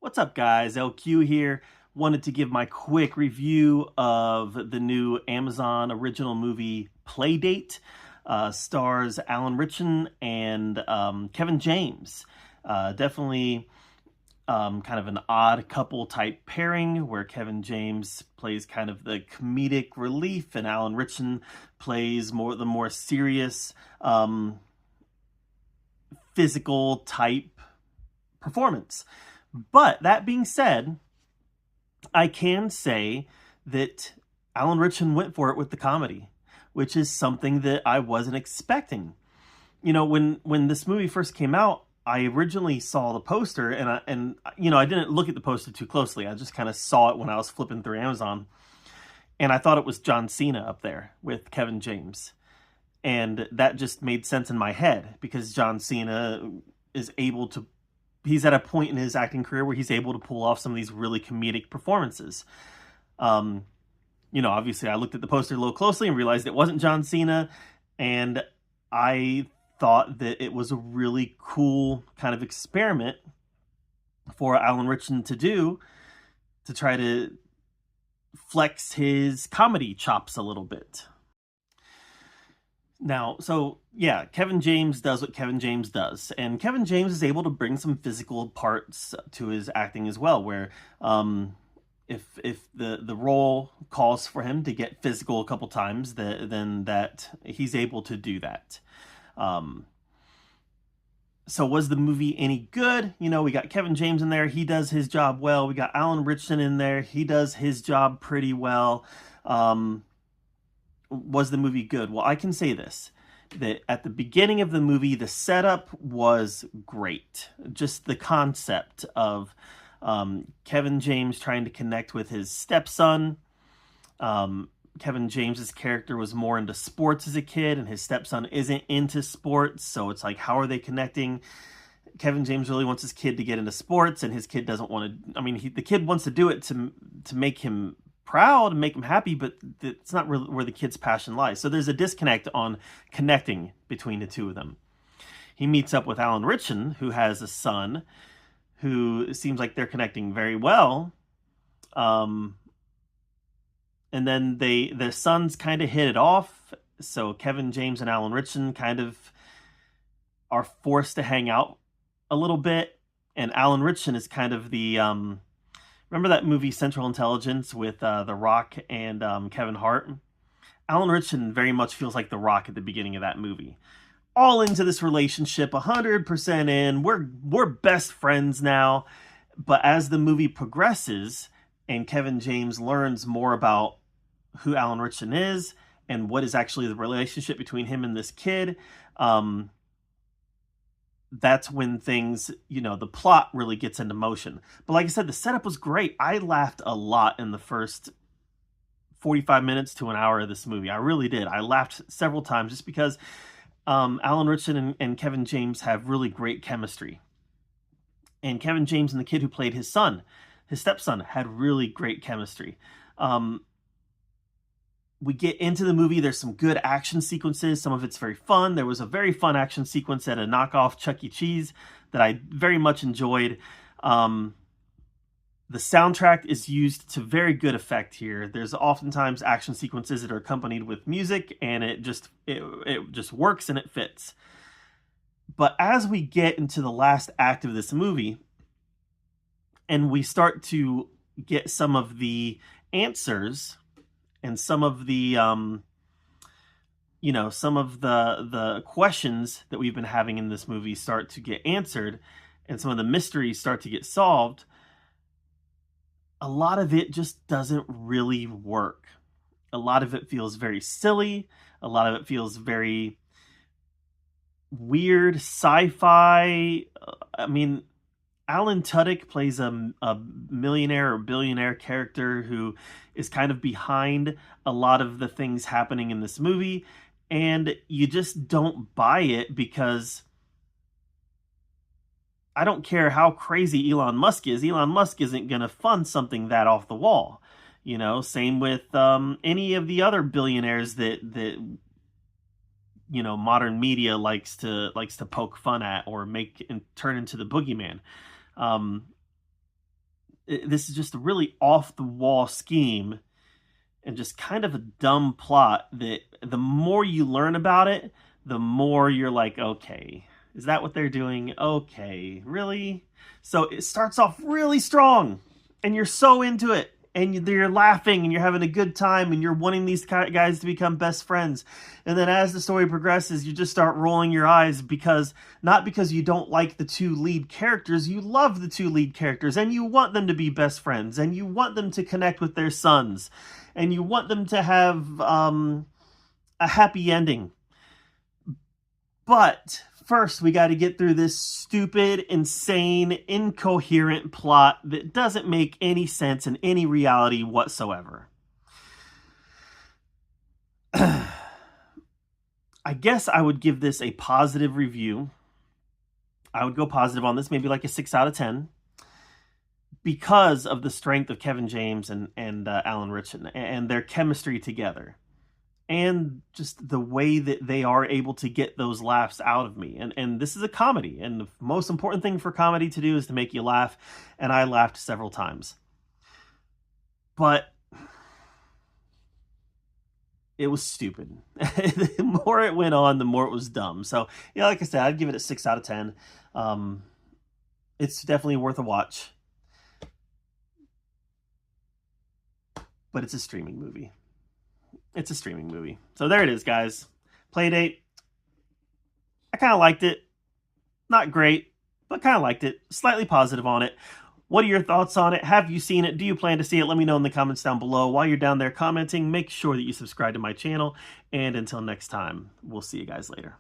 What's up, guys? LQ here. Wanted to give my quick review of the new Amazon original movie Playdate. Stars Alan Ritchson and Kevin James. Definitely kind of an odd couple type pairing where Kevin James plays kind of the comedic relief and Alan Ritchson plays the more serious physical type performance. But that being said, I can say that Alan Ritchson went for it with the comedy, which is something that I wasn't expecting. You know, when this movie first came out, I originally saw the poster and I didn't look at the poster too closely. I just kind of saw it when I was flipping through Amazon, and I thought it was John Cena up there with Kevin James. And that just made sense in my head because John Cena is able to he's at a point in his acting career where he's able to pull off some of these really comedic performances. Obviously I looked at the poster a little closely and realized it wasn't John Cena, and I thought that it was a really cool kind of experiment for Alan Ritchson to do to try to flex his comedy chops a little bit. Now, so yeah, Kevin James does what Kevin James does, and Kevin James is able to bring some physical parts to his acting as well. Where if the role calls for him to get physical a couple times, then that he's able to do that. So was the movie any good? You know, we got Kevin James in there; he does his job well. We got Alan Ritchson in there; he does his job pretty well. Was the movie good? Well, I can say this, that at the beginning of the movie, the setup was great. Just the concept of Kevin James trying to connect with his stepson. Kevin James's character was more into sports as a kid, and his stepson isn't into sports. So it's like, how are they connecting? Kevin James really wants his kid to get into sports, and his kid doesn't want to. I mean, the kid wants to do it to make him proud and make him happy, but it's not really where the kid's passion lies. So there's a disconnect on connecting between the two of them. He meets up with Alan Ritchson, who has a son who seems like they're connecting very well. And then their sons kind of hit it off. So Kevin James and Alan Ritchson kind of are forced to hang out a little bit. And Alan Ritchson is kind of the remember that movie Central Intelligence with The Rock and Kevin Hart? Alan Ritchson very much feels like The Rock at the beginning of that movie. All into this relationship, 100% in. We're best friends now. But as the movie progresses and Kevin James learns more about who Alan Ritchson is and what is actually the relationship between him and this kid, that's when things, the plot really gets into motion. But like I said, the setup was great. I laughed a lot in the first 45 minutes to an hour of this movie. I really did. I laughed several times just because Alan Ritchson and Kevin James have really great chemistry. And Kevin James and the kid who played his stepson, had really great chemistry. We get into the movie. There's some good action sequences. Some of it's very fun. There was a very fun action sequence at a knockoff Chuck E. Cheese that I very much enjoyed. The soundtrack is used to very good effect here. There's oftentimes action sequences that are accompanied with music, and it just works and it fits. But as we get into the last act of this movie, and we start to get some of the answers and some of the the questions that we've been having in this movie start to get answered, and some of the mysteries start to get solved, a lot of it just doesn't really work. A lot of it feels very silly. A lot of it feels very weird sci-fi. I mean, Alan Tudyk plays a millionaire or billionaire character who is kind of behind a lot of the things happening in this movie, and you just don't buy it because I don't care how crazy Elon Musk is. Elon Musk isn't going to fund something that off the wall. Same with any of the other billionaires that modern media likes to poke fun at or make and turn into the boogeyman. this is just a really off-the-wall scheme and just kind of a dumb plot that the more you learn about it, the more you're like, okay, is that what they're doing? Okay, really? So it starts off really strong, and you're so into it, and you're laughing, and you're having a good time, and you're wanting these guys to become best friends. And then as the story progresses, you just start rolling your eyes because, not because you don't like the two lead characters, you love the two lead characters, and you want them to be best friends, and you want them to connect with their sons, and you want them to have a happy ending. But first, we got to get through this stupid, insane, incoherent plot that doesn't make any sense in any reality whatsoever. I guess I would give this a positive review. I would go positive on this, maybe like a 6 out of 10. Because of the strength of Kevin James and Alan Ritchson and their chemistry together. And just the way that they are able to get those laughs out of me. And this is a comedy. And the most important thing for comedy to do is to make you laugh. And I laughed several times. But it was stupid. The more it went on, the more it was dumb. So, yeah, like I said, I'd give it a 6 out of 10. It's definitely worth a watch. But it's a streaming movie. It's a streaming movie. So there it is, guys. Playdate. I kind of liked it. Not great, but kind of liked it. Slightly positive on it. What are your thoughts on it? Have you seen it? Do you plan to see it? Let me know in the comments down below. While you're down there commenting, make sure that you subscribe to my channel. And until next time, we'll see you guys later.